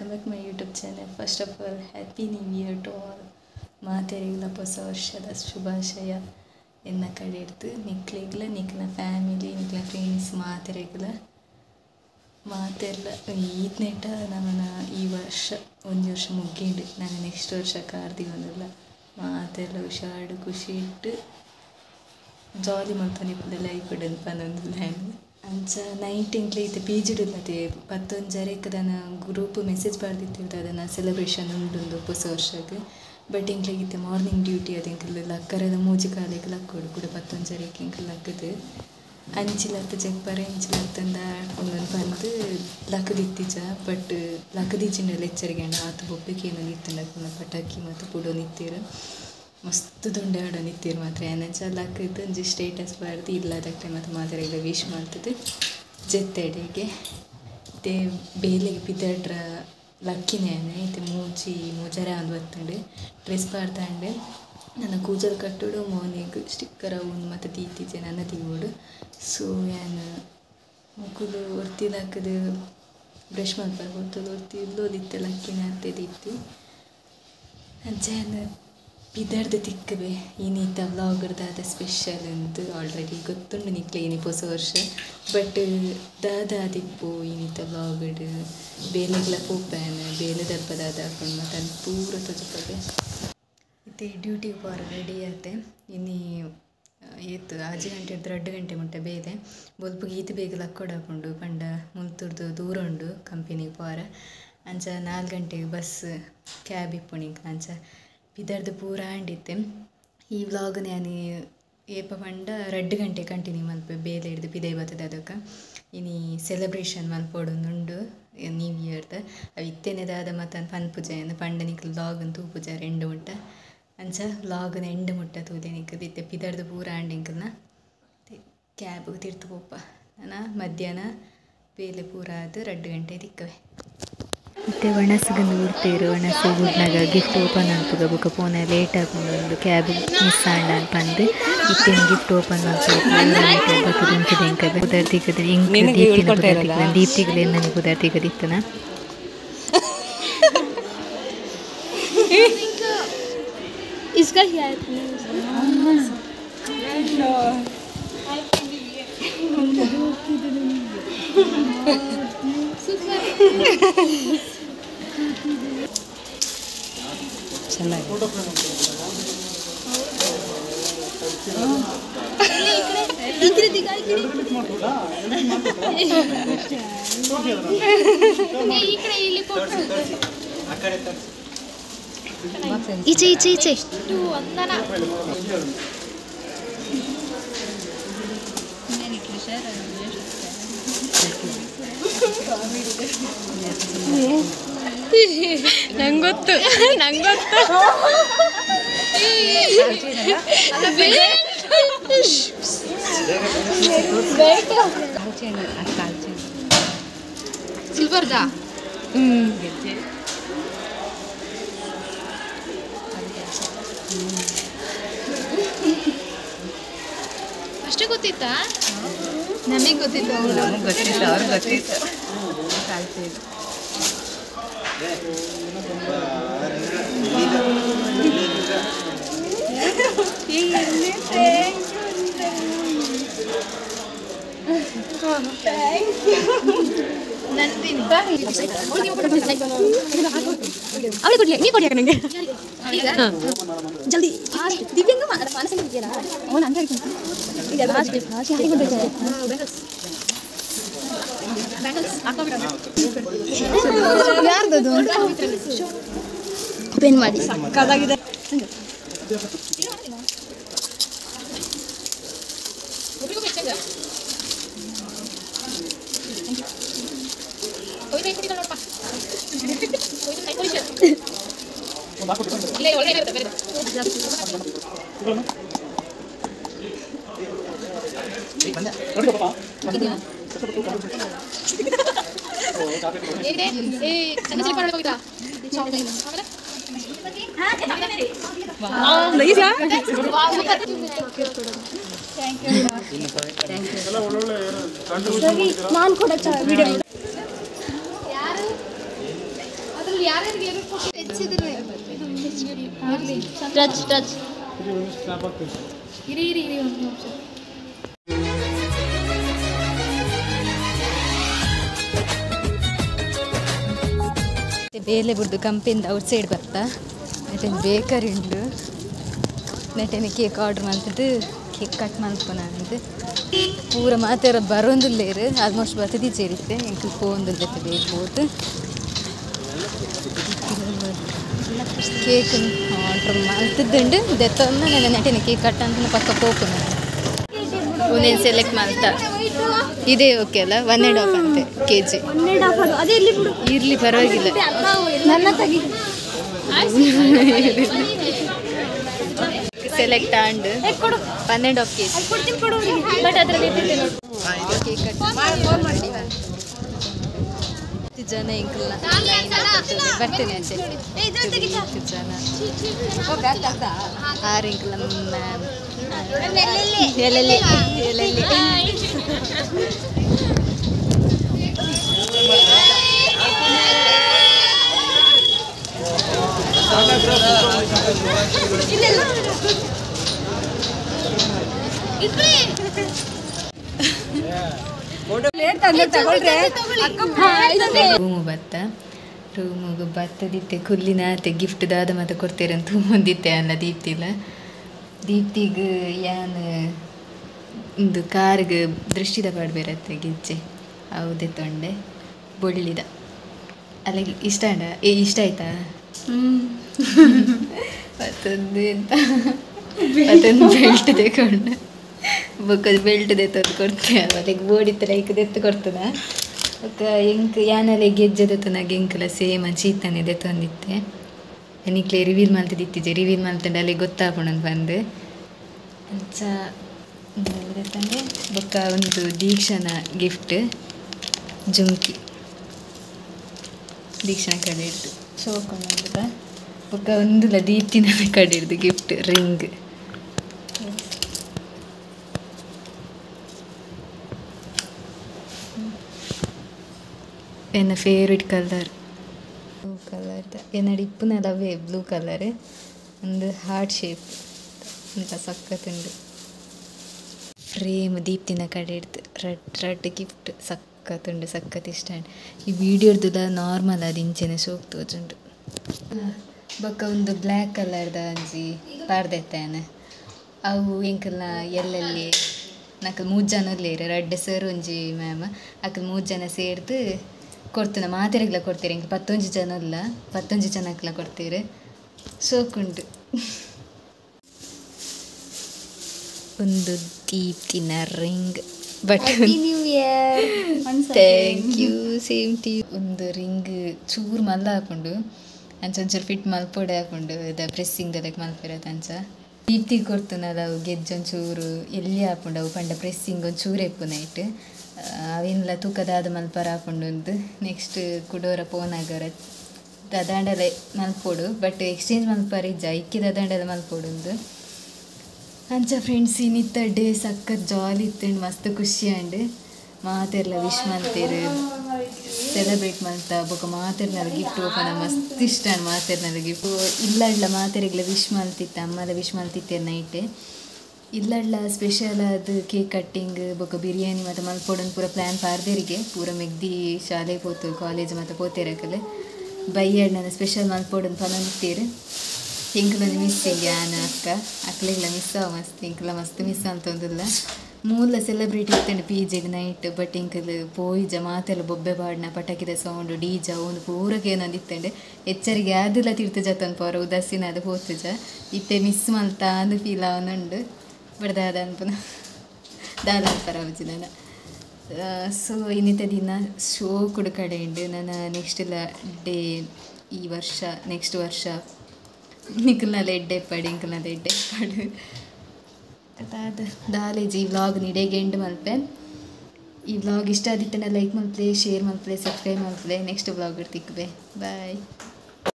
welcome back to my YouTube channel. First of all, Happy New Year to all. ಮಾತೆರೆಗ್ಲ ಹೊಸ ವರ್ಷದ ಶುಭಾಶಯ ಎನ್ನ ಕಡೆ ಇಡ್ತು ನಿಕ್ಲಿಗ್ಲ ನಿಕ್ನ ಫ್ಯಾಮಿಲಿ ನಿಕ್ನ ಫ್ರೆಂಡ್ಸ್ ಮಾತೆರೆಗ್ಲ ಮಾತೆರ್ಲ ಈದ್ನೆಟ ನಮ್ಮನ ಈ ವರ್ಷ ಒಂದು ವರ್ಷ ಮುಗ್ಗಿಂಡು ನಾನು ನೆಕ್ಸ್ಟ್ ವರ್ಷ ಕಾರ್ದಿಗೊಂದಿಲ್ಲ ಮಾತೆರ್ಲ ಹುಷಾರು ಖುಷಿ ಇಟ್ಟು ಜಾಲಿ ಮಾಡ್ತಾನೆ ಇಪ್ಪದ ಲೈಫ್ ಇಡಂತ ಪನ್ನೊಂದು ಲ್ಯಾಂಡ್ ಅಂಚ ನೈಟ್ ಇಂಕ್ಲೆ ಇದು ಪೀಜಿಡುಲ್ಲದೆ 11 ನಾನು ಗ್ರೂಪ್ ಮೆಸೇಜ್ ಬರ್ದಿತ್ತಿರ್ದು ಅದನ್ನು ಸೆಲೆಬ್ರೇಷನ್ ಉಂಡು ಹೊಸ ವರ್ಷಕ್ಕೆ ಬಟ್ ಇಂಕ್ಲೆಗಿತ್ತೆ ಮಾರ್ನಿಂಗ್ ಡ್ಯೂಟಿ ಅದು ಇಂಕಲ್ಲ ಲಕ್ಕರದ ಮೂಜಿ ಕಾಲಿಗೆ ಲಕ್ಕೋಡು ಕೂಡ 11 ಇಂಕಲ್ ಲಕ್ಕದು ಅಂಚಿಲತ್ತು ಜಗ್ಬರ ಇಂಚಿಲತ್ತಂದ ಆಡ್ಕೊಂಡು ಬಂದು ಲಕ್ಕದಿತ್ತೀಜ ಬಟ್ ಲಕ್ಕದಿಚ್ಚಿಂಡ ಲೆಚ್ಚರಿಗೆ ಆತು ಬೊಬ್ಬಕ್ಕೆ ಏನೋ ನಿತ್ತಂಡ ಪಟಾಕಿ ಮತ್ತು ಪುಡೋ ನಿತ್ತೀರು ಮಸ್ತ್ ದೊಂಡೆ ಆಡೋ ನಿತ್ತೀರು ಮಾತ್ರ ಏನಂಚ ಲಕ್ಕದು ಒಂಜಿ ಸ್ಟೇಟಸ್ ಬರ್ದು ಇಲ್ಲದಕ್ಕೆ ಮತ್ತು ಮಾತಾಡಿಲ್ಲ ವಿಶ್ ಮಾಡ್ತದೆ ಜೆತ್ತೆಡೆಗೆ ಮತ್ತು ಬೇಲೆಗೆ ಬಿದ್ದಡ್ರ ಲಕ್ಕಿನೇನೆ ಇದು ಮೂಜರೆ ಒಂದು ಬರ್ತಂಡು ಡ್ರೆಸ್ ಪಾಡ್ತಾಂಡೆ ನನ್ನ ಕೂಜಲ್ ಕಟ್ಟುಡು ಮೋನಿಗೆ ಸ್ಟಿಕ್ಕರ್ ಅವನು ಮತ್ತು ತೀತೀಜೆ ನನ್ನ ತಿಗೋಡು ಸೊ ಏನು ಮುಕ್ಕುಲು ಒರ್ತಿದಾಕದು ಬ್ರಷ್ ಮಾಡ್ಬಾರ್ದು ಹೊರ್ತದು ಒರ್ತಿದ್ಲು ದಿತ್ತೆ ಲಕ್ಕಿನ ಅರ್ತಿದ್ದಿತ್ತು ಅಂಚೇನು ಬಿದ್ದಾಡ್ದು ತಿಕ್ಕಬೆ ಇನ್ನಿತ್ತ ವ್ಲಾಗರ್ದಾದ ಸ್ಪೆಷಲ್ ಅಂತ ಆಲ್ರೆಡಿ ಗೊತ್ತುಂಡು ನಿಕ್ಲೆ ಇನಿ ಹೊಸ ವರ್ಷ ಬಟ್ ದಾದಿಪ್ಪು ಇನ್ನಿತ್ತ ವ್ಲಾಗಡ್ ಬೇಲೆಗ್ಲ ಪೋಪ್ಯಾನ್ ಬೇಲೆ ದರ್ಪದಾದ ಹಾಕೊಂಡು ಮತ್ತು ಅದು ಪೂರ ತೊಜಪಗೆ ಇತ್ತೆ ಡ್ಯೂಟಿಗೆ ಪೋರ ರೆಡಿ ಆತೆ ಇನ್ನಿ ಏತು 6 ಗಂಟೆ 2 ಗಂಟೆ ಮುಟ್ಟ ಬೇದೆ ಬೊಲ್ಪಗೆ ಈತ ಬೇಗ ಲಕ್ಕೋಡು ಹಾಕೊಂಡು ಪಂಡ ಮುಲ್ತುರ್ದು ದೂರ ಉಂಡು ಕಂಪನಿಗೆ ಪೋರ ಅಂಚ 4 ಗಂಟೆಗೆ ಬಸ್ ಕ್ಯಾಬ್ ಇಪ್ಪುಣಿಕ್ ಅಂಚ ಬಿದರ್ದು ಪೂರ ಹಂಡಿತ್ತೆ ಈ ವ್ಲಾಗ್ ನಾನು ಏಪ ಪಂಡ 2 ಗಂಟೆ ಕಂಟಿನ್ಯೂ ಮಲ್ಪೆ ಬೇಲೆ ಹಿಡ್ದು ಪಿದೈ ಬರ್ತದೆ ಅದಕ್ಕೆ ಇನಿ ಸೆಲೆಬ್ರೇಷನ್ ಮಲ್ಪೊಡೊಂದುಂಡು ನ್ಯೂ ಇಯರ್ದ ಅವು ಇತ್ತೇನೆದಾದ ಮತ್ತು ಪನ್ಪುಜೆಯನ್ನು ಪಂಡನಿಕ್ ವ್ಲಾಗ್ ಅಂತೂ ಪೂಜ 2 ಮುಟ್ಟ ಅಂಚ ವ್ಲಾಗ್ನ 2 ಮುಟ್ಟ ತೂದೇನಿಕ್ ಇತ್ತೆ ಪಿದರ್ದು ಪೂರ ಹಂಡಿಂಕಲ್ನ ಕ್ಯಾಬ್ ತಿರ್ತು ಪೋಪ ನಾನು ಮಧ್ಯಾಹ್ನ ಬೇಲೆ ಪೂರ ಅದು 2 ಗಂಟೆ ದಿಕ್ಕವೆ ಮತ್ತು ಒಣಸ್ಗಂದು ಉಡ್ತೇರು ಒಣಸು ಉಡ್ನಾಗ ಗಿಫ್ಟ್ ಓಪನ್ ಅನ್ಪುಗ ಬುಕ್ಕ ಪೋನ ಲೇಟ್ ಹಾಕೊಂಡು ಒಂದು ಕ್ಯಾಬ್ ಮಿಸ್ ಆಂಡ ಅನ್ಪಂದು ಇತ್ತೇನು ಗಿಫ್ಟ್ ಓಪನ್ ಮಾಡ್ತಾರೆ ಪುದರ್ತಿಗದ ಹಿಂಗೆ ದೀಪ್ತಿಗಳು ನನಗೆ ಪುದರ್ತಿಗದಿತ್ತನ इसका क्या है इचे इचे इचे टू अंदना ನಂಗೊತ್ತು ಸಿಲ್ವರ್ದಾ ಅಷ್ಟೇ ಗೊತ್ತಿತ್ತಾ ನಮಗೆ ಗೊತ್ತಿತ್ತು ಅವ್ರಿಗೆ ಗೊತ್ತಿತ್ತು ಅವಳು ಕೊಡ್ಲಿ ನೀ ಕೊಡಿ ನನಗೆ ಜಲ್ದಿ ದಿವ್ಯಂಗ ಮಾನಸಿಕ ಇದೆಯಲ್ಲ ಅವನು ಹಂಗೆ ಯಾರ್ದದು ಓಪನ್ ಮಾಡಿ ಸಕ್ಕದಾಗಿದೆ ನಾನು ಕೂಡ ವಿಡಿಯೋ ಟಚ್ ಟಚ್ ಬೇಲೆ ಬಿಡ್ದು ಕಂಪೆಯಿಂದ ಔಟ್ಸೈಡ್ ಬರ್ತಾ ನೆಟೆನ್ ಬೇಕರಿ ಉಂಡು ನೆಟೆನ ಕೇಕ್ ಆರ್ಡ್ರ್ ಮಾಡ್ತಿದ್ದು ಕೇಕ್ ಕಟ್ ಮಾಡ್ಕೊಂಡು ಅಂದು ಪೂರ ಮಾತಾಡ ಬರೋಂದಿಲ್ಲೇರು ಆಲ್ಮೋಸ್ಟ್ ಬರ್ತದಿ ಸೇರಿತ್ತೆ ಎಂಕಲ್ ಪೋಂದಿಲ್ಲ ಬೇಕು ಕೇಕ್ ಆರ್ಡ್ರ್ ಮಾಡ್ತಿದ್ದುಂಡು ದೆತ್ತೊಂದು ನನ್ನ ನೆಟೆನ ಕೇಕ್ ಕಟ್ ಅಂತ ಪಕ್ಕ ಪೋಪು ಒಂದೇನು ಸೆಲೆಕ್ಟ್ ಮಾಡ್ತಾ ಇದೇ ಓಕೆ ಅಲ್ಲ 1.5 ಅಂತೆ KG ಇರಲಿ ಪರವಾಗಿಲ್ಲ ನನ್ನ ತಗಿ ಸೆಲೆಕ್ಟ್ ಆಂಡ್ 1.5 KG ಬಟ್ ಅದರಲ್ಲಿ ಕೇಕ್ ಕಟ್ ಜನ ಇಂಕಲ್ಲ ಬರ್ತೇನೆ ಆಚೆ ಜನ 6 ಇಂಕಲ್ಲ ಮ್ಯಾಮ್ ಎಲ್ಲೆಲ್ಲಿ ರೂಮಿಗೆ ಬತ್ತದಿತ್ತೆ ಕುಲ್ಲಿನಾತೆ ಗಿಫ್ಟ್ ದಾದ ಮತ್ತೆ ಕೊಡ್ತೇರೆ ಅಂತ ಮುಂದಿತ್ತೆ ಅಲ್ಲ ದೀಪ್ತಿಲ್ಲ ದೀಪ್ತಿಗೆ ಯಾನು ಒಂದು ಕಾರ್ಗೆ ದೃಷ್ಟಿದ ಪಾಡ್ಬೇರತ್ತೆ ಗಿಜ್ಜೆ ಹೌದೇ ತೊಂಡೆ ಬೊಳ್ಳಿದ ಅಲ್ಲಿಗೆ ಇಷ್ಟ ಇಷ್ಟ ಆಯ್ತಾ ಮತ್ತೊಂದು ಎಂತ ಮತ್ತೊಂದು ಬೆಲ್ಟ್ ತೆಕೊಂಡು ಬೊಕ್ಕದು ಬೆಲ್ಟ್ ತೆತ್ತೊಂದು ಕೊಡ್ತೇವೆ ಅಲ್ಲಿಗೆ ಬೋಡಿತ್ತಲ್ಲ ಈಗ ತೆತ್ತು ಕೊಡ್ತದ ಬೊಕ್ಕ ಎಂಕ್ ಯಾನೆಲ್ಲ ಗೆಜ್ಜೆದತ್ತನಾಗ ಎಂಕಲ್ಲ ಸೇಮ್ ಚೀತನೆ ತೆತ್ತೊಂದಿತ್ತೆ ನಿಕ್ಲೆ ರಿವೀಲ್ ಮಾಡ್ತಿದ್ದಿತ್ತಿದ್ದೆ ರಿವೀಲ್ ಮಾಡ್ತಂಡೆ ಅಲ್ಲಿಗೆ ಗೊತ್ತಾಗ್ಕೊಂಡು ಬಂದು ಅಂಚ ತಂದೆ ಬೊಕ್ಕ ಒಂದು ದೀಕ್ಷಾನ ಗಿಫ್ಟ್ ಜುಮ್ಕಿ ದೀಕ್ಷಾನ ಕಡೆ ಇಡ್ದು ಶೋಕೊಂಡ ಬೊಕ್ಕ ಒಂದುಲ ದೀಪ್ತಿನ ಕಡೆ ಇಡ್ದು ಗಿಫ್ಟ್ ರಿಂಗ್ ಎನ್ನ ಫೇವ್ರೆಟ್ ಕಲರ್ ಬ್ಲೂ ಕಲರ್ದ ಏನಡಿ ಇಪ್ಪುನಲ್ಲವೇ ಬ್ಲೂ ಕಲರ್ ಒಂದು ಹಾರ್ಟ್ ಶೇಪ್ ಅಂತ ಸಕ್ಕತ್ತುಂಡು ಫ್ರೇಮ್ ದೀಪ್ತಿನ ಕಡೆ ಇಡ್ದು ರೆಡ್ ಗಿಫ್ಟ್ ಸಕ್ಕತ್ತುಂಡು ಸಕ್ಕತ್ ಇಷ್ಟ ಈ ವಿಡಿಯೋರ್ದುಲ್ಲ ನಾರ್ಮಲ್ ಅದು ಇಂಚೆನೆ ಸೋಕ್ ತೋಜುಂಡು ಬೊಕ್ಕ ಒಂದು ಬ್ಲ್ಯಾಕ್ ಕಲರ್ದ ಒಂಜಿ ಪಾರ್ದೆತ್ತೇನೆ ಅವು ಎಂಕಲ್ನ ಎಲ್ಲೆಲ್ಲಿ ನಾಲ್ಕು 3 ಜನ ಒಲ್ಲೇರು ರೆಡ್ ಸರ್ ಒಂಜಿ ಮ್ಯಾಮ್ ಅಕ್ಕಲ್ 3 ಜನ ಸೇರ್ದು ಕೊಡ್ತೇನೆ ಮಾತೆರೆಗ್ಲ ಕೊಡ್ತೀರಿ ಎಂಕ್ 11 ಜನ ಅಲ್ಲ 11 ಜನಕ್ಲ ಕೊಡ್ತೀರಿ ಸೋಕುಂಡು ಒಂದು ದೀಪ್ತಿನ ring but thank you same to you ಒಂದು ರಿಂಗ್ ಚೂರು ಮಲ್ಲ ಹಾಕೊಂಡು ಅಂಚ ಒಂಚೂರು ಫಿಟ್ ಮಲ್ಪೊಡೆ ಹಾಕೊಂಡು ಇದು ಪ್ರೆಸ್ಸಿಂಗ್ದೆಲ್ಲ ಮಲ್ಪಿರೋದು ಅಂಚ ದೀಪ್ತಿಗೆ ಕೊಡ್ತನಲ್ಲ ಅವು ಗೆಜ್ಜೊಂಚೂರು ಎಲ್ಲಿ ಹಾಕೊಂಡು ಅವು ಪಂಡ ಪ್ರೆಸ್ಸಿಂಗ್ ಒಂಚೂರು ಎಪ್ಪು ನೈಟ್ ಅವೆಲ್ಲ ತೂಕದಾದ ಮಲ್ಪರ ಹಾಕೊಂಡು ಒಂದು ನೆಕ್ಸ್ಟ್ ಕುಡೋರ ಪೋನಾಗರ ದಾಂಡೆಲ್ಲ ಮಲ್ಪೋಡು ಬಟ್ ಎಕ್ಸ್ಚೇಂಜ್ ಮಲ್ಪರ ಇಜ್ಜ ಇಕ್ಕಿದ ದಾಂಡೆಲ್ಲ ಮಲ್ಪೋಡು ಒಂದು ಅಂಚ ಫ್ರೆಂಡ್ಸ್ ಇನ್ನಿತ್ತ ಡೇ ಸಕ್ಕತ್ ಜಾಲಿ ಇತ್ತಂಡು ಮಸ್ತ್ ಖುಷಿ ಅಂಡು ಮಾತೆರ್ಲ ವಿಶ್ ಮಲ್ತೇರು ಸೆಲೆಬ್ರೇಟ್ ಮಲ್ತ ಬೊಕ ಮಾತೆರ್ನಲ್ಲ ಗಿಫ್ಟ್ ಓಪನ್ ಮಸ್ತ್ ಇಷ್ಟ ಮಾತೆರ್ನಲ್ಲ ಗಿಫ್ಟ್ ಇಲ್ಲಡ್ಲ ಮಾತೆರೆಗ್ಲ ವಿಶ್ ಮಲ್ತಿತ್ತ ಅಮ್ಮಲ ವಿಶ್ ಮಲ್ತಿತ್ತೇರು ನೈಟ್ ಇಲ್ಲಡ್ಲ ಸ್ಪೆಷಲ್ ಅದು ಕೇಕ್ ಕಟ್ಟಿಂಗ್ ಬೊಕ ಬಿರಿಯಾನಿ ಮತ್ತು ಮಲ್ಪೊಡನ್ ಪೂರ ಪ್ಲ್ಯಾನ್ ಪಾರ್ದೇರಿಗೆ ಪೂರ ಮೆಗ್ದಿ ಶಾಲೆ ಪೋತು ಕಾಲೇಜ್ ಮತ್ತು ಪೋತೆರಕಲೆ ಬೈಯಡ್ ನನ್ನ ಸ್ಪೆಷಲ್ ಮಲ್ಪೊಡನ್ ಪನಂತೇರು ಎಂಕಲೊಂದು ಮಿಸ್ ಯಾನ ಅಕ್ಕಲೆಗ್ಲ ಮಿಸ್ ಆವ ಮಸ್ತ್ ಎಂಕಲ ಮಸ್ತ್ ಮಿಸ್ ಅಂತಂದಿಲ್ಲ ಮೂಲ ಸೆಲೆಬ್ರೇಟ್ ಇತ್ತಂಡು PGಗೆ ನೈಟ್ ಬಟ್ ಎಂಕಲ್ ಪೋಯಿಜ ಮಾತೆಲ್ಲ ಬೊಬ್ಬೆ ಪಾಡ್ನ ಪಟಾಕಿದ ಸೌಂಡು DJ ಒಂದು ಪೂರಕ್ಕೆ ಏನೊಂದು ಇತ್ತಂಡು ಎಚ್ಚರಿಗೆ ಅದೆಲ್ಲ ತೀರ್ಥ ಜತನ್ ಪೋರ ಉದಾಸೀನ ಅದು ಹೋತುಜ ಇತ್ತೆ ಮಿಸ್ ಮಲ್ತ ಅದು ಫೀಲ್ ಅವನುಂಡು ಬಟ್ ದಾದ ಅನ್ಪುನ ದಾದ ಅನ್ಪರ ಅವಜಿ ನಾನು ಸೊ ಇನ್ನಿತ ದಿನ ಶೋ ಕೂಡ ಕಡೆ ಉಂಡು ನಾನು ನೆಕ್ಸ್ಟ್ ಎಲ್ಲ ಡೇ ಈ ವರ್ಷ ನೆಕ್ಸ್ಟ್ ವರ್ಷ ನಿಖಲ್ನಲ್ಲ ಎಡ್ಡೆ ಪಡಿ ಇಂಕಲ್ನದ ಎಡ್ಡೆ ಪಡು ಅದಾದ ದಾಲೇಜಿ ಈ ವ್ಲಾಗ್ ನಿಡೆಗೆ ಎಂಡ್ ಮಲ್ಪೆ ಈ ವ್ಲಾಗ್ ಇಷ್ಟ ಆದಿತ್ತಂಡ ಲೈಕ್ ಮಲ್ಪಲೆ ಶೇರ್ ಮಲ್ಪಲೆ ಸಬ್ಸ್ಕ್ರೈಬ್ ಮಲ್ಪಲೆ ನೆಕ್ಸ್ಟ್ ವ್ಲಾಗ್ ತಿಕ್ಕಬೆ ಬಾಯ್.